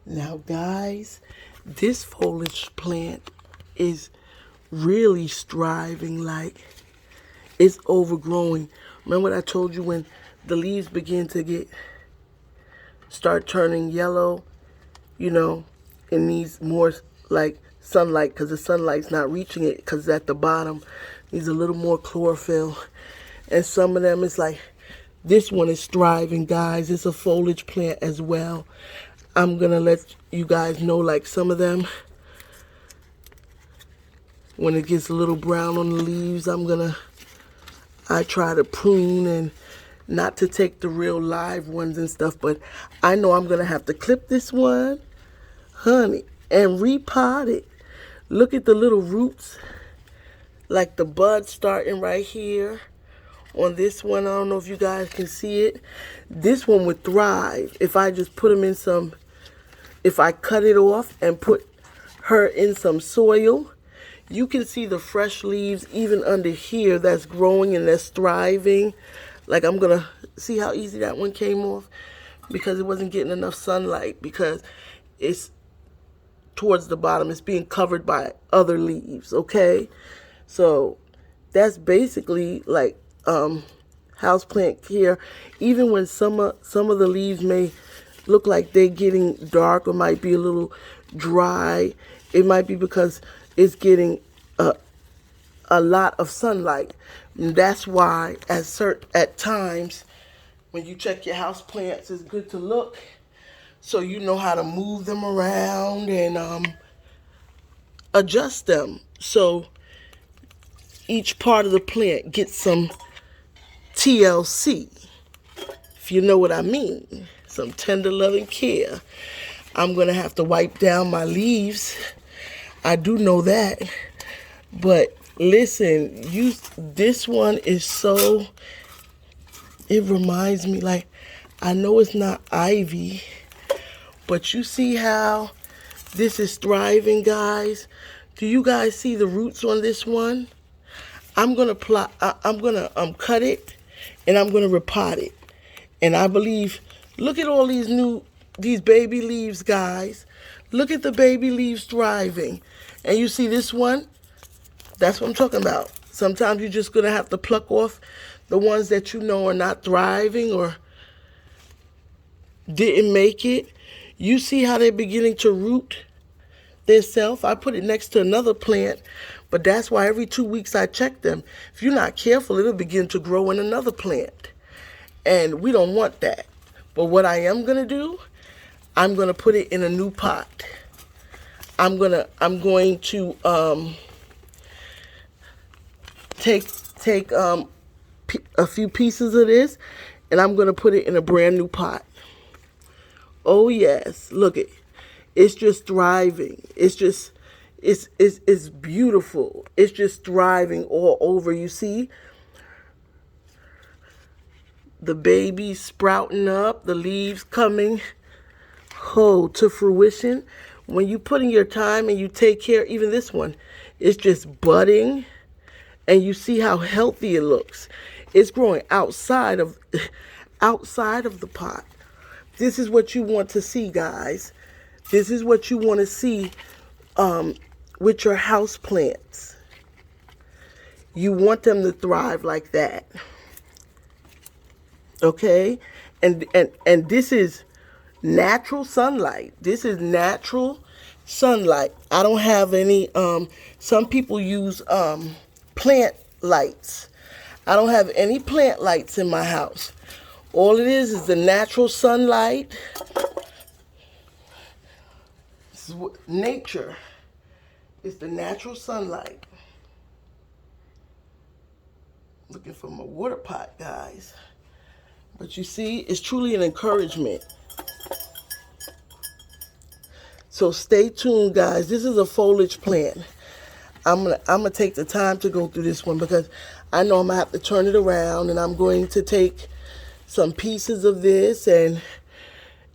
Now, guys, this foliage plant is really striving, like it's overgrowing. Remember what I told you, when the leaves begin to start turning yellow, you know, it needs more like sunlight, because the sunlight's not reaching it because it's at the bottom. Needs a little more chlorophyll. And some of them is like, this one is thriving, guys. It's a foliage plant as well. I'm gonna let you guys know, like, some of them, when it gets a little brown on the leaves, I try to prune, and not to take the real live ones and stuff, but I know I'm gonna have to clip this one, honey, and repot it. Look at the little roots, like the bud starting right here on this one. I don't know if you guys can see it. This one would thrive if I just put them in some, if I cut it off and put her in some soil. You can see the fresh leaves even under here that's growing and that's thriving. Like, I'm gonna see how easy that one came off, because it wasn't getting enough sunlight, because it's towards the bottom. It's being covered by other leaves, okay? So that's basically like houseplant care. Even when some of the leaves may look like they're getting dark or might be a little dry, it might be because it's getting a lot of sunlight. And that's why at times when you check your house plants, it's good to look, so you know how to move them around and adjust them, so each part of the plant gets some TLC, if you know what I mean, some tender loving care. I'm gonna have to wipe down my leaves, I do know that, but listen, this one is so, it reminds me, like, I know it's not ivy, but you see how this is thriving, guys? Do you guys see the roots on this one? I'm gonna cut it, and I'm gonna repot it. And I believe, look at all these baby leaves, guys. Look at the baby leaves thriving. And you see this one? That's what I'm talking about. Sometimes you're just gonna have to pluck off the ones that you know are not thriving or didn't make it. You see how they're beginning to root themselves? I put it next to another plant, but that's why every 2 weeks I check them. If you're not careful, it'll begin to grow in another plant. And we don't want that. But what I am gonna do, I'm gonna put it in a new pot. I'm going to take a few pieces of this, and I'm gonna put it in a brand new pot. Oh yes, look it. It's just thriving. It's beautiful. It's just thriving all over. You see the babies sprouting up, the leaves coming to fruition. When you put in your time and you take care, even this one, it's just budding, and you see how healthy it looks. It's growing outside of the pot. This is what you want to see, guys. This is what you want to see with your house plants. You want them to thrive like that. Okay? And this is natural sunlight. This is natural sunlight. I don't have any some people use plant lights. I don't have any plant lights in my house. All it is the natural sunlight. This is nature. It's the natural sunlight. Looking for my water pot, guys. But you see, it's truly an encouragement. So stay tuned, guys. This is a foliage plant. I'm gonna take the time to go through this one, because I know I'm gonna have to turn it around, and I'm going to take some pieces of this, and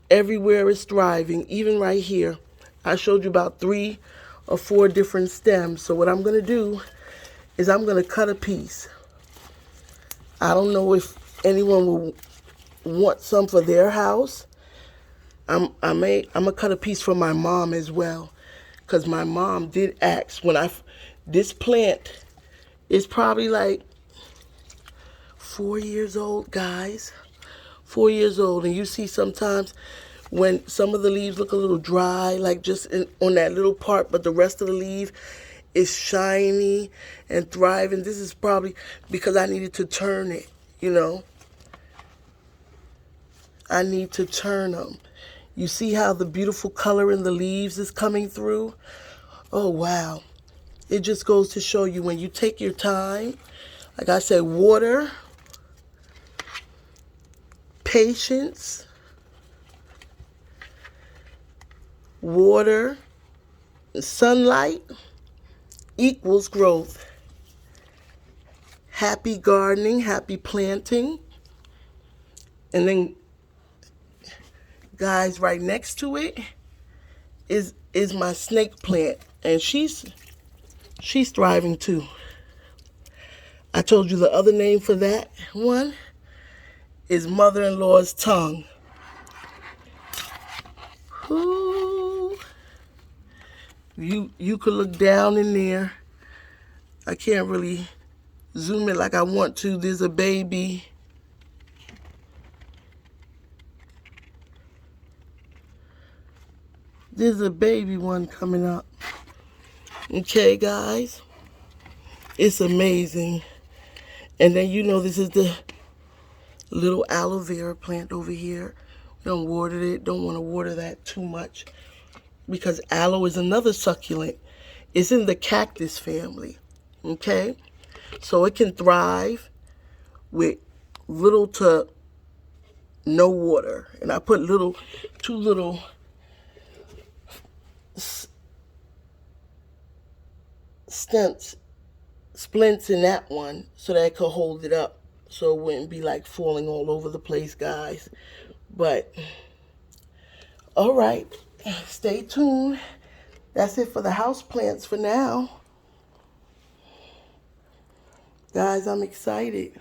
everywhere is thriving, even right here. I showed you about 3 or 4 different stems. So what I'm gonna do is I'm gonna cut a piece. I don't know if anyone will want some for their house, I'm gonna cut a piece for my mom as well, cause my mom did ask when this plant is probably like 4 years old, guys. 4 years old, and you see sometimes when some of the leaves look a little dry, like just on that little part, but the rest of the leaf is shiny and thriving. This is probably because I needed to turn it, you know. I need to turn them. You see how the beautiful color in the leaves is coming through? Oh, wow. It just goes to show you when you take your time, like I said, water, patience, water, sunlight equals growth. Happy gardening, happy planting. And then, guys, right next to it is my snake plant, and she's thriving too. I told you the other name for that one is mother-in-law's tongue. Ooh. You could look down in there. I can't really zoom in like I want to. There's a baby. There's a baby one coming up. Okay, guys. It's amazing. And then this is the little aloe vera plant over here. Don't water it. Don't want to water that too much, because aloe is another succulent. It's in the cactus family. Okay? So it can thrive with little to no water. And I put two little splints in that one so that it could hold it up, so it wouldn't be like falling all over the place, guys. But all right, stay tuned. That's it for the house plants for now, guys. I'm excited.